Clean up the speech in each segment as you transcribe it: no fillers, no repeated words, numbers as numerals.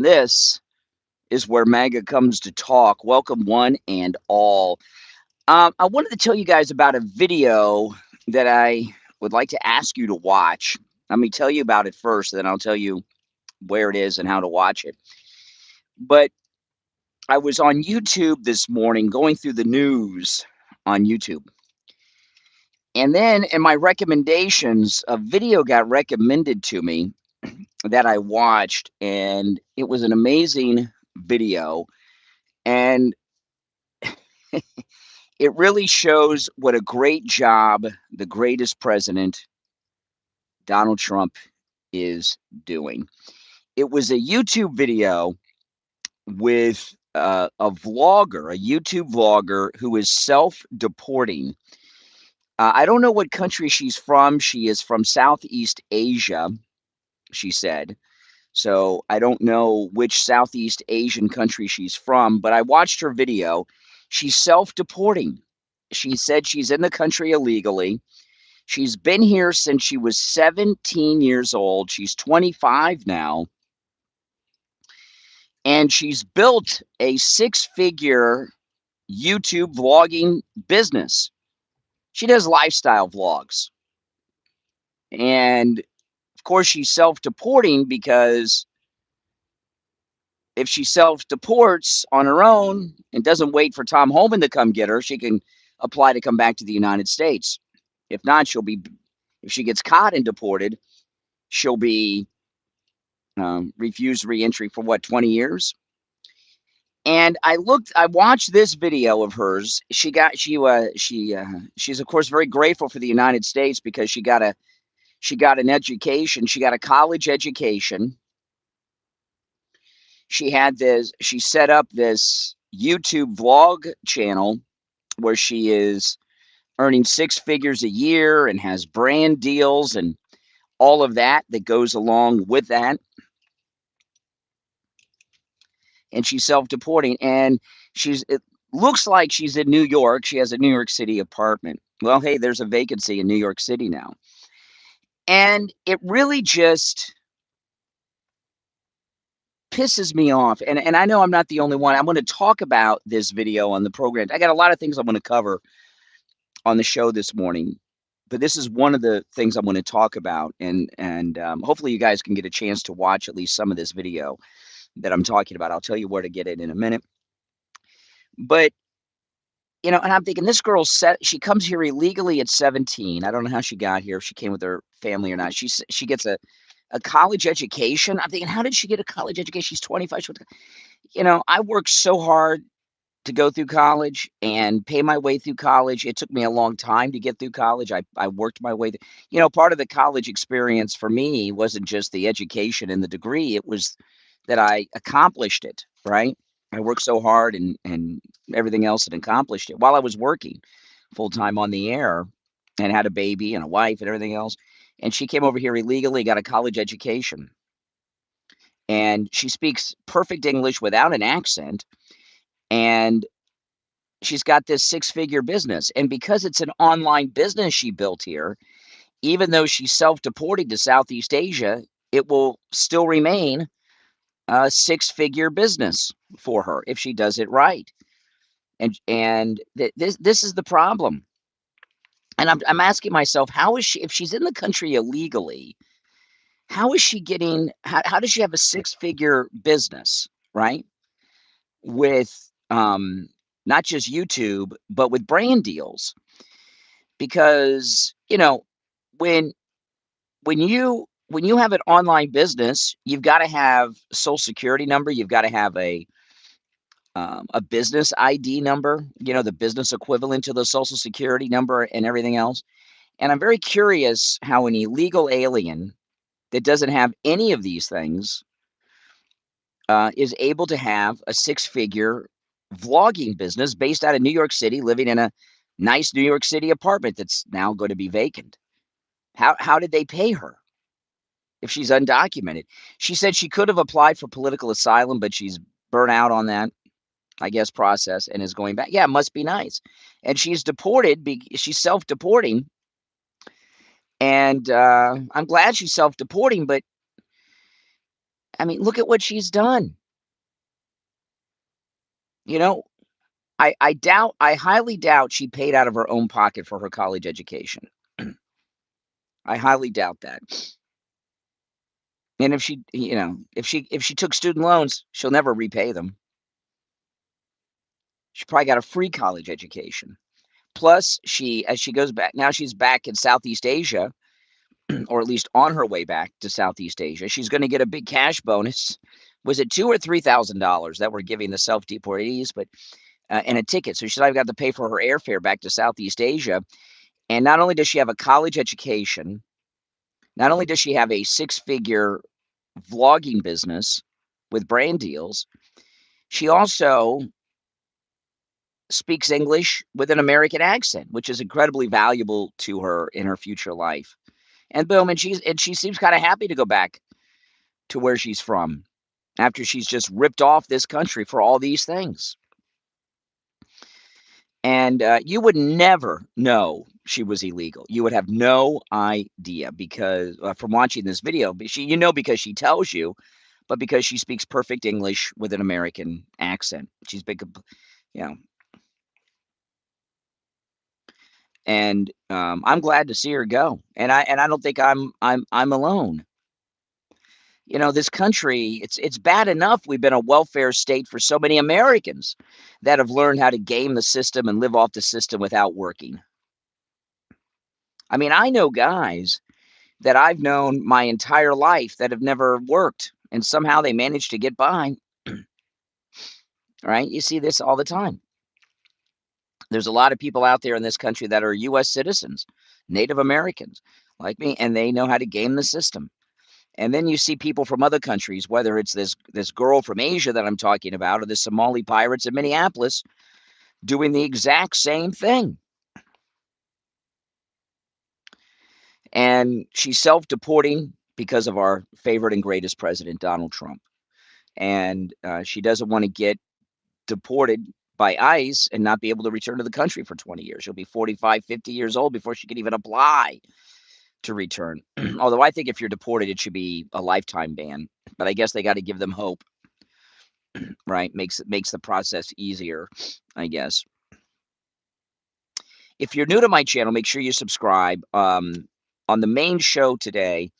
This is where MAGA comes to talk. Welcome, one and all. I wanted to tell you guys about a video that I would like to ask you to watch. Let me tell you about it first, then I'll tell you where it is and how to watch it. But I was on YouTube this morning going through the news on YouTube. And then in my recommendations, a video got recommended to me that I watched, and it was an amazing video. And it really shows what a great job the greatest president, Donald Trump, is doing. It was a YouTube video with a vlogger, a YouTube vlogger who is self-deporting. I don't know what country she's from. She is from Southeast Asia, she said. So I don't know which Southeast Asian country she's from, but I watched her video. She's self-deporting. She said she's in the country illegally. She's been here since she was 17 years old. She's 25 now. And she's built a six-figure YouTube vlogging business. She does lifestyle vlogs. And of course, she's self-deporting because if she self-deports on her own and doesn't wait for Tom Homan to come get her, she can apply to come back to the United States. If not, if she gets caught and deported, she'll be refused re-entry for 20 years. And I watched this video of hers. She's of course very grateful for the United States because she got an education. She got a college education. She set up this YouTube vlog channel where she is earning six figures a year and has brand deals and all of that goes along with that. And she's self-deporting, and it looks like she's in New York. She has a New York City apartment. Well, hey, there's a vacancy in New York City now. And it really just pisses me off. And I know I'm not the only one. I'm going to talk about this video on the program. I got a lot of things I'm going to cover on the show this morning, but this is one of the things I'm going to talk about. And hopefully you guys can get a chance to watch at least some of this video that I'm talking about. I'll tell you where to get it in a minute. But, and I'm thinking this girl she comes here illegally at 17. I don't know how she got here, if she came with her family or not. She gets a college education. I'm thinking, how did she get a college education? She's 25. I worked so hard to go through college and pay my way through college. It took me a long time to get through college. I worked my way through. Part of the college experience for me wasn't just the education and the degree. It was that I accomplished it, right? I worked so hard and everything else and accomplished it while I was working full-time on the air and had a baby and a wife and everything else. And she came over here illegally, got a college education. And she speaks perfect English without an accent. And she's got this six-figure business. And because it's an online business she built here, even though she's self-deported to Southeast Asia, it will still remain a six-figure business for her if she does it right. And this is the problem. And I'm asking myself, how is she, if she's in the country illegally, how is she getting, how does she have a six-figure business, right? With not just YouTube, but with brand deals. Because, when you have an online business, you've got to have a social security number, you've got to have a business ID number, the business equivalent to the social security number and everything else. And I'm very curious how an illegal alien that doesn't have any of these things is able to have a six-figure vlogging business based out of New York City, living in a nice New York City apartment that's now going to be vacant. How did they pay her if she's undocumented? She said she could have applied for political asylum, but she's burnt out on that, I guess, process and is going back. Yeah, it must be nice. And she's deported. She's self-deporting. And I'm glad she's self-deporting, but I mean, look at what she's done. You know, I highly doubt she paid out of her own pocket for her college education. I highly doubt that. And if she, if she took student loans, she'll never repay them. She probably got a free college education. Plus, as she goes back, now she's back in Southeast Asia, or at least on her way back to Southeast Asia. She's going to get a big cash bonus. Was it $2,000 or $3,000 that we're giving the self-deportees, but and a ticket? So she's not got to pay for her airfare back to Southeast Asia. And not only does she have a college education, not only does she have a six-figure vlogging business with brand deals, she also speaks English with an American accent, which is incredibly valuable to her in her future life. And boom, and she seems kind of happy to go back to where she's from after she's just ripped off this country for all these things. And you would never know she was illegal. You would have no idea because from watching this video, because she tells you, but because she speaks perfect English with an American accent. She's big, and I'm glad to see her go. And I don't think I'm alone. This country, it's bad enough we've been a welfare state for so many Americans that have learned how to game the system and live off the system without working. I mean, I know guys that I've known my entire life that have never worked, and somehow they managed to get by. Right? You see this all the time. There's a lot of people out there in this country that are U.S. citizens, Native Americans like me, and they know how to game the system. And then you see people from other countries, whether it's this girl from Asia that I'm talking about or the Somali pirates in Minneapolis, doing the exact same thing. And she's self-deporting because of our favorite and greatest president, Donald Trump. And she doesn't want to get deported by ICE and not be able to return to the country for 20 years. She'll be 45, 50 years old before she can even apply to return. Although I think if you're deported, it should be a lifetime ban. But I guess they got to give them hope, right? Makes the process easier, I guess. If you're new to my channel, make sure you subscribe. On the main show today,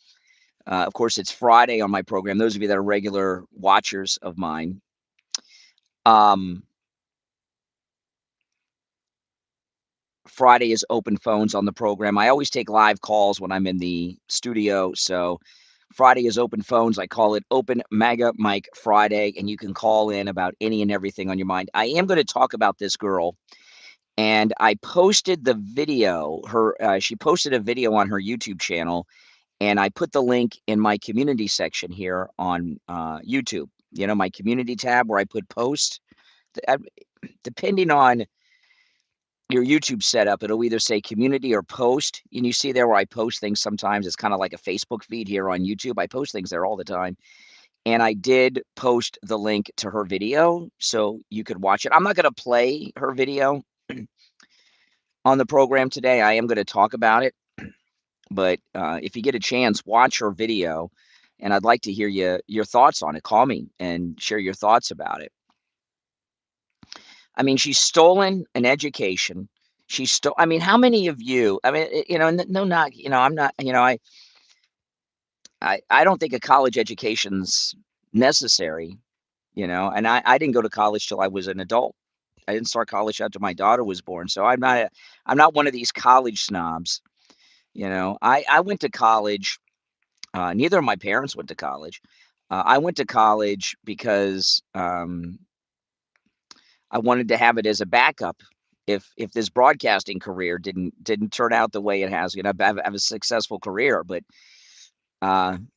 of course, it's Friday on my program. Those of you that are regular watchers of mine, Friday is open phones on the program. I always take live calls when I'm in the studio. So Friday is open phones. I call it Open MAGA Mike Friday, and you can call in about any and everything on your mind. I am going to talk about this girl, and I posted the video. She posted a video on her YouTube channel, and I put the link in my community section here on YouTube. My community tab where I put post. Depending on your YouTube setup, it'll either say community or post. And you see there where I post things sometimes. It's kind of like a Facebook feed here on YouTube. I post things there all the time. And I did post the link to her video so you could watch it. I'm not going to play her video on the program today. I am going to talk about it. But if you get a chance, watch her video. And I'd like to hear your thoughts on it. Call me and share your thoughts about it. I mean, she's stolen an education. I mean, how many of you, I mean, no, not, I'm not, I don't think a college education's necessary, and I didn't go to college till I was an adult. I didn't start college after my daughter was born. So I'm not one of these college snobs. I went to college. Neither of my parents went to college. I went to college because, I wanted to have it as a backup if this broadcasting career didn't turn out the way it has. I have a successful career, but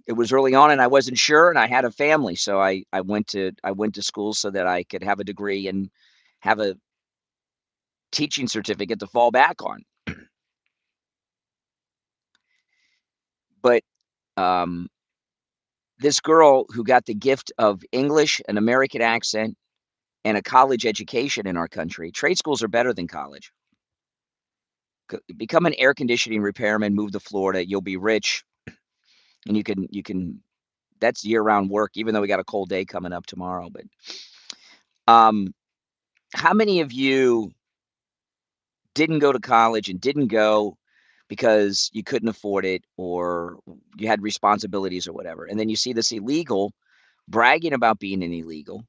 it was early on, and I wasn't sure, and I had a family, so I went to school so that I could have a degree and have a teaching certificate to fall back on. But this girl who got the gift of English, an American accent, and a college education in our country. Trade schools are better than college. Become an air conditioning repairman, move to Florida. You'll be rich, and you can that's year-round work, even though we got a cold day coming up tomorrow. But um, how many of you didn't go to college and didn't go because you couldn't afford it or you had responsibilities or whatever? And then you see this illegal bragging about being an illegal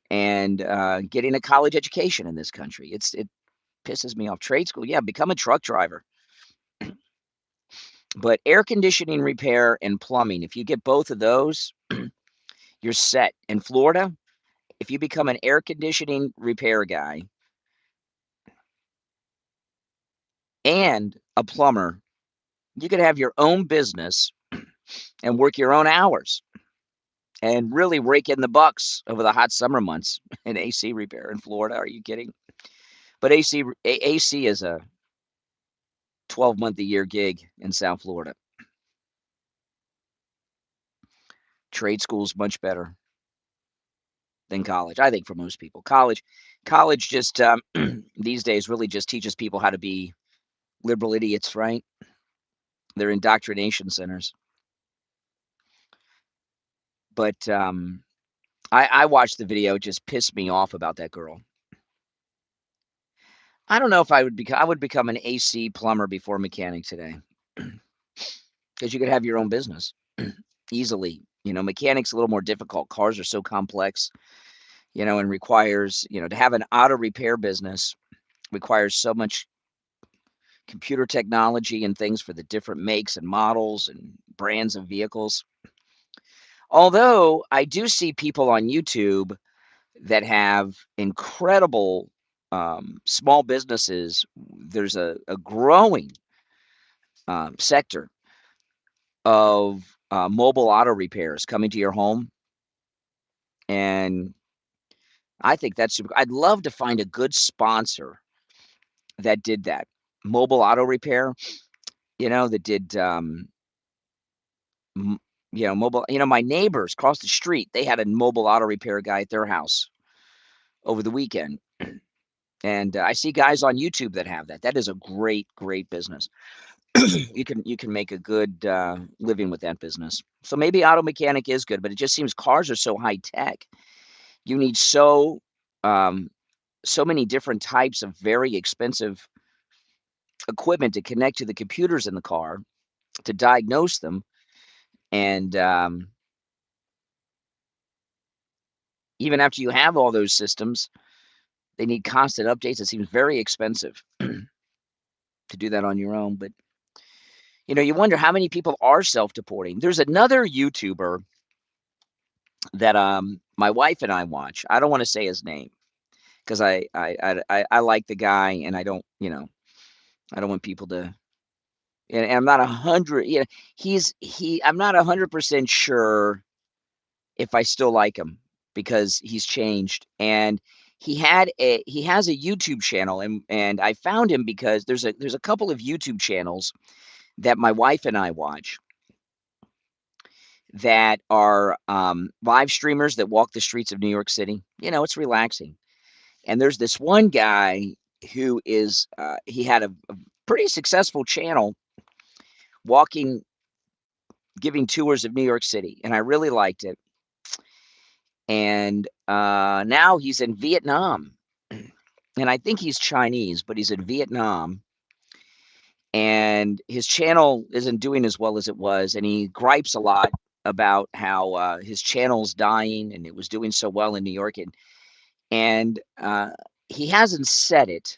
and getting a college education in this country. It pisses me off. Trade school, yeah, become a truck driver. But air conditioning repair and plumbing, if you get both of those, you're set. In Florida, if you become an air conditioning repair guy and a plumber, you could have your own business and work your own hours and really rake in the bucks over the hot summer months in AC repair in Florida. Are you kidding? But AC is a 12-month-a-year gig in South Florida. Trade school's much better than college, I think, for most people. College just these days really just teaches people how to be liberal idiots, right? They're indoctrination centers. But I watched the video. It just pissed me off about that girl. I don't know if I would become an AC plumber before mechanic today, because you could have your own business easily. Mechanics a little more difficult. Cars are so complex, and requires, to have an auto repair business requires so much computer technology and things for the different makes and models and brands of vehicles. Although I do see people on YouTube that have incredible small businesses. There's a growing sector of mobile auto repairs coming to your home. And I think that's super. I'd love to find a good sponsor that did that. Mobile auto repair, that did, mobile. My neighbors across the street, they had a mobile auto repair guy at their house over the weekend. And I see guys on YouTube that have that. That is a great, great business. You can make a good living with that business. So maybe auto mechanic is good, but it just seems cars are so high tech. You need so many different types of very expensive equipment to connect to the computers in the car to diagnose them. And even after you have all those systems, they need constant updates. It seems very expensive to do that on your own. But you wonder how many people are self-deporting. There's another YouTuber that my wife and I watch. I don't want to say his name because I like the guy, and I don't want people to. And I'm not 100. I'm not 100% sure if I still like him because he's changed. And he has a YouTube channel, and I found him because there's a couple of YouTube channels that my wife and I watch that are live streamers that walk the streets of New York City. It's relaxing. And there's this one guy who is he had a pretty successful channel giving tours of New York City, and I really liked it. And now he's in Vietnam, and I think he's Chinese, but he's in Vietnam, and his channel isn't doing as well as it was, and he gripes a lot about how his channel's dying, and it was doing so well in New York, and he hasn't said it,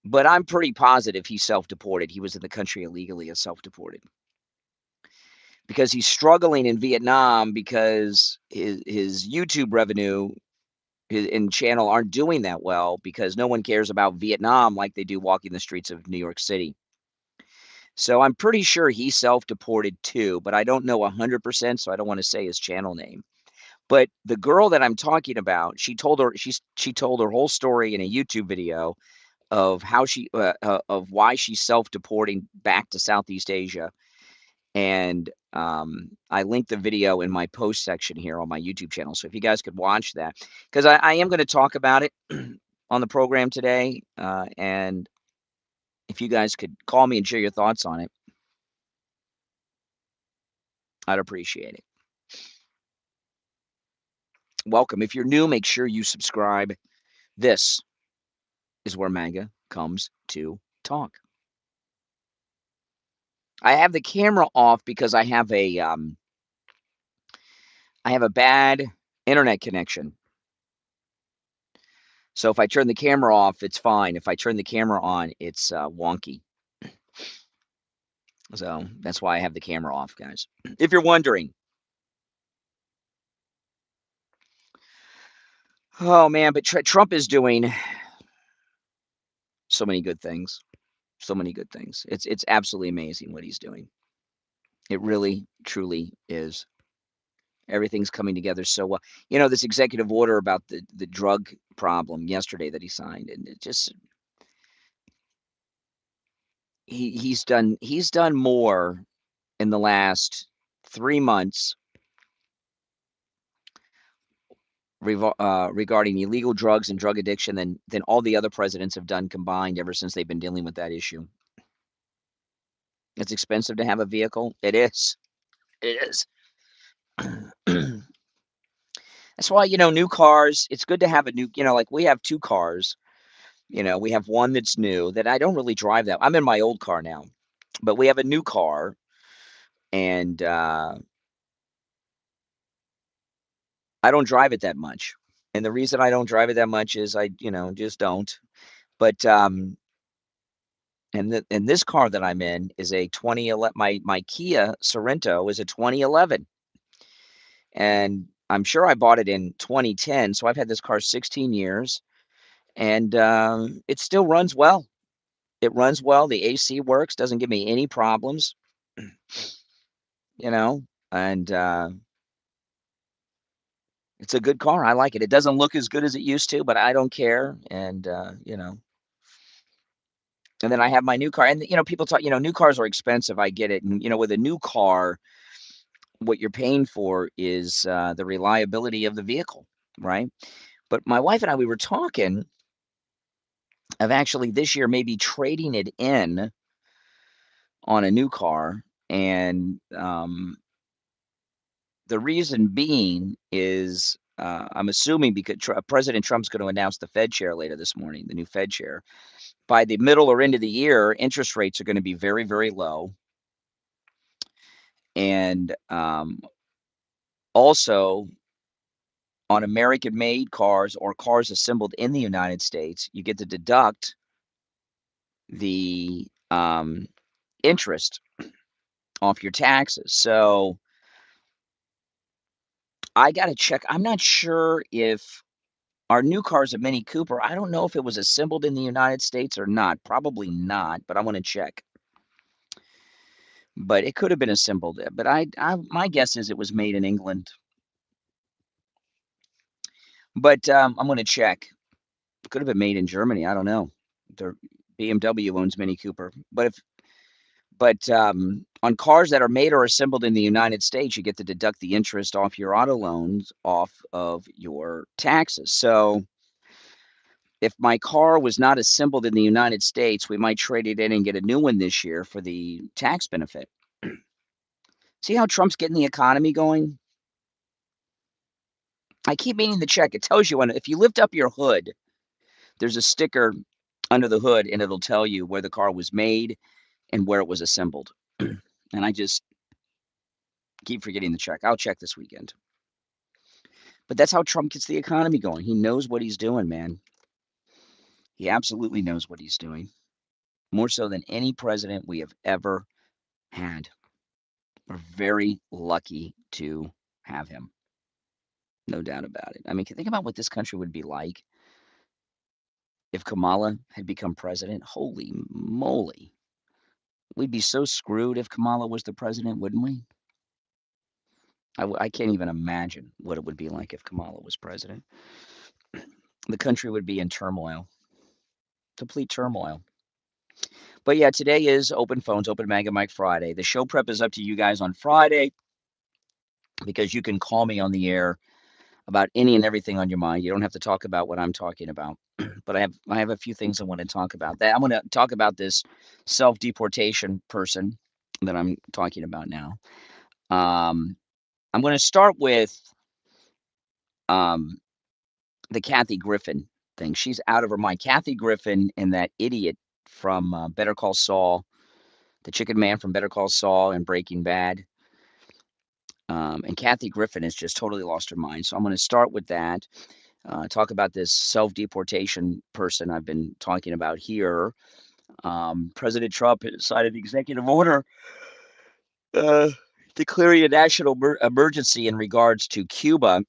but I'm pretty positive he's self-deported. He was in the country illegally as self-deported because he's struggling in Vietnam because his YouTube revenue and channel aren't doing that well because no one cares about Vietnam like they do walking the streets of New York City. So I'm pretty sure he's self-deported too, but I don't know 100%, so I don't want to say his channel name. But the girl that I'm talking about, she told her whole story in a YouTube video of how of why she's self-deporting back to Southeast Asia. And I linked the video in my post section here on my YouTube channel. So if you guys could watch that, because I am going to talk about it on the program today. And if you guys could call me and share your thoughts on it, I'd appreciate it. Welcome. If you're new, make sure you subscribe. This is where MAGA comes to talk. I have the camera off because I have a bad internet connection. So if I turn the camera off, it's fine. If I turn the camera on, it's wonky. So that's why I have the camera off, guys. If you're wondering. Oh, man, but Trump is doing so many good things. So many good things. It's absolutely amazing what he's doing. It really, truly is. Everything's coming together so well. You know, this executive order about the drug problem yesterday that he signed, and it just he's done more in the last 3 months regarding illegal drugs and drug addiction than all the other presidents have done combined ever since they've been dealing with that issue. It's expensive to have a vehicle. It is. It is. That's why, new cars, it's good to have a new, like we have 2 cars. We have one that's new that I don't really drive that. I'm in my old car now, but we have a new car, and I don't drive it that much. And the reason I don't drive it that much is I, just don't. But and this car that I'm in is a 2011. My Kia Sorento is a 2011, and I'm sure I bought it in 2010. So I've had this car 16 years, and it still runs well. It runs well. The AC works, doesn't give me any problems, and it's a good car. I like it. It doesn't look as good as it used to, but I don't care. And and then I have my new car. And people talk, new cars are expensive. I get it. And with a new car, what you're paying for is the reliability of the vehicle, right? But my wife and I, we were talking of actually this year maybe trading it in on a new car, and the reason being is I'm assuming because President Trump's going to announce the Fed chair later this morning, the new Fed chair. By the middle or end of the year, interest rates are going to be very, very low. And also, on American-made cars or cars assembled in the United States, you get to deduct the interest off your taxes. So I got to check. I'm not sure if our new car is a Mini Cooper. I don't know if it was assembled in the United States or not. Probably not, but I want to check. But it could have been assembled. But my guess is it was made in England. But I'm going to check. It could have been made in Germany. I don't know. The BMW owns Mini Cooper. But on cars that are made or assembled in the United States, you get to deduct the interest off your auto loans off of your taxes. So if my car was not assembled in the United States, we might trade it in and get a new one this year for the tax benefit. See how Trump's getting the economy going? I keep meaning to check. It tells you if you lift up your hood, there's a sticker under the hood, and it'll tell you where the car was made and where it was assembled. And I just keep forgetting to check. I'll check this weekend. But that's how Trump gets the economy going. He knows what he's doing, man. He absolutely knows what he's doing. More so than any president we have ever had. We're very lucky to have him. No doubt about it. I mean, think about what this country would be like if Kamala had become president. Holy moly. We'd be so screwed if Kamala was the president, wouldn't we? I can't even imagine what it would be like if Kamala was president. The country would be in turmoil. Complete turmoil. But yeah, today is Open Phones, Open MAGA Mike Friday. The show prep is up to you guys on Friday because you can call me on the air about any and everything on your mind. You don't have to talk about what I'm talking about. But I have a few things I want to talk about. I'm going to talk about this self-deportation person that I'm talking about now. I'm going to start with um, the Kathy Griffin thing. She's out of her mind. Kathy Griffin and that idiot from Better Call Saul, the chicken man from Better Call Saul and Breaking Bad. And Kathy Griffin has just totally lost her mind. So I'm going to start with that. Talk about this self-deportation person I've been talking about here. President Trump signed an executive order declaring a national emergency in regards to Cuba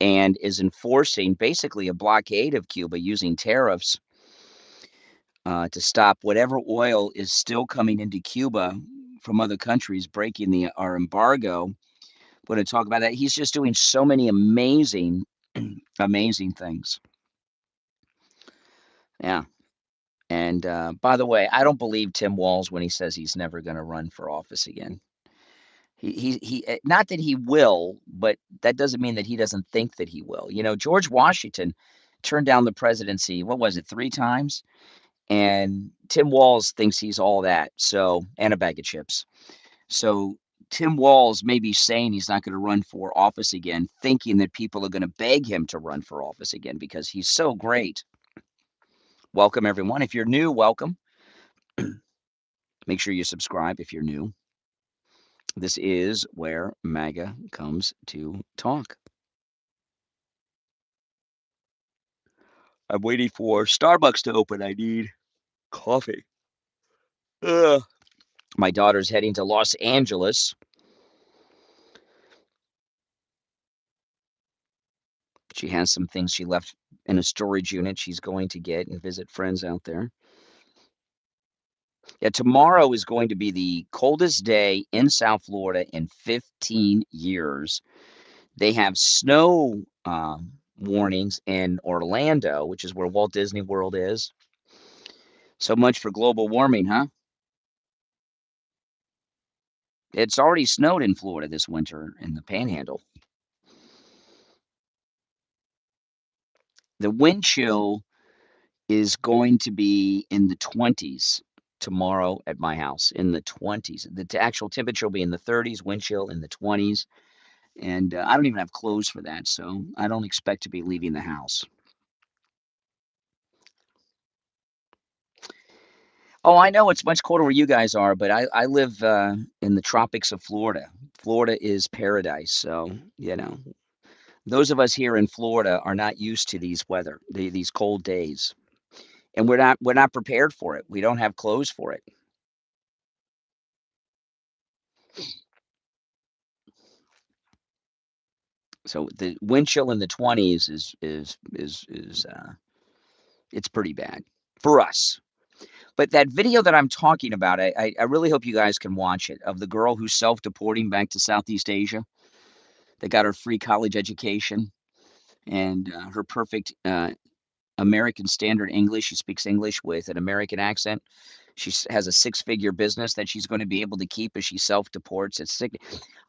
and is enforcing basically a blockade of Cuba using tariffs to stop whatever oil is still coming into Cuba from other countries, breaking our embargo. We're going to talk about that. He's just doing so many amazing, amazing things. Yeah. And by the way, I don't believe Tim Walz when he says he's never going to run for office again. He not that he will, but that doesn't mean that he doesn't think that he will. You know, George Washington turned down the presidency, what was it, 3 times? And Tim Walz thinks he's all that. So, and a bag of chips. So Tim Walz may be saying he's not going to run for office again, thinking that people are going to beg him to run for office again because he's so great. Welcome, everyone. If you're new, welcome. Make sure you subscribe if you're new. This is where MAGA comes to talk. I'm waiting for Starbucks to open. I need coffee. My daughter's heading to Los Angeles. She has some things she left in a storage unit she's going to get and visit friends out there. Yeah, tomorrow is going to be the coldest day in South Florida in 15 years. They have snow warnings in Orlando, which is where Walt Disney World is. So much for global warming, huh? It's already snowed in Florida this winter in the Panhandle. The wind chill is going to be in the 20s tomorrow at my house, in the 20s. The actual temperature will be in the 30s, wind chill in the 20s. And I don't even have clothes for that, so I don't expect to be leaving the house. Oh, I know it's much colder where you guys are, but I live in the tropics of Florida. Florida is paradise, so you know those of us here in Florida are not used to these these cold days, and we're not prepared for it. We don't have clothes for it. So the wind chill in the 20s is it's pretty bad for us. But that video that I'm talking about, I really hope you guys can watch it, of the girl who's self-deporting back to Southeast Asia that got her free college education and her perfect American standard English. She speaks English with an American accent. She has a 6-figure business that she's going to be able to keep as she self-deports. It's sick.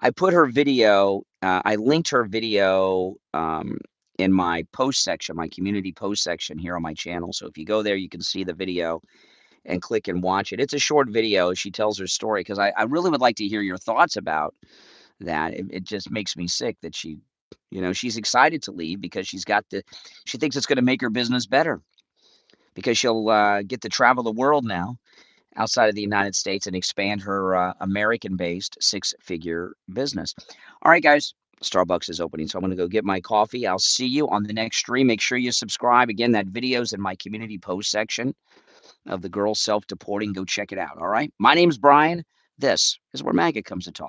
I put her video, I linked her video in my post section, my community post section here on my channel. So if you go there, you can see the video and click and watch it. It's a short video. She tells her story because I really would like to hear your thoughts about that. It just makes me sick that she's excited to leave because she thinks it's going to make her business better because she'll get to travel the world now outside of the United States and expand her American-based 6-figure business. All right, guys. Starbucks is opening, so I'm going to go get my coffee. I'll see you on the next stream. Make sure you subscribe. Again, that video's in my community post section of the girl self-deporting. Go check it out. All right. My name's Brian. This is where MAGA comes to talk.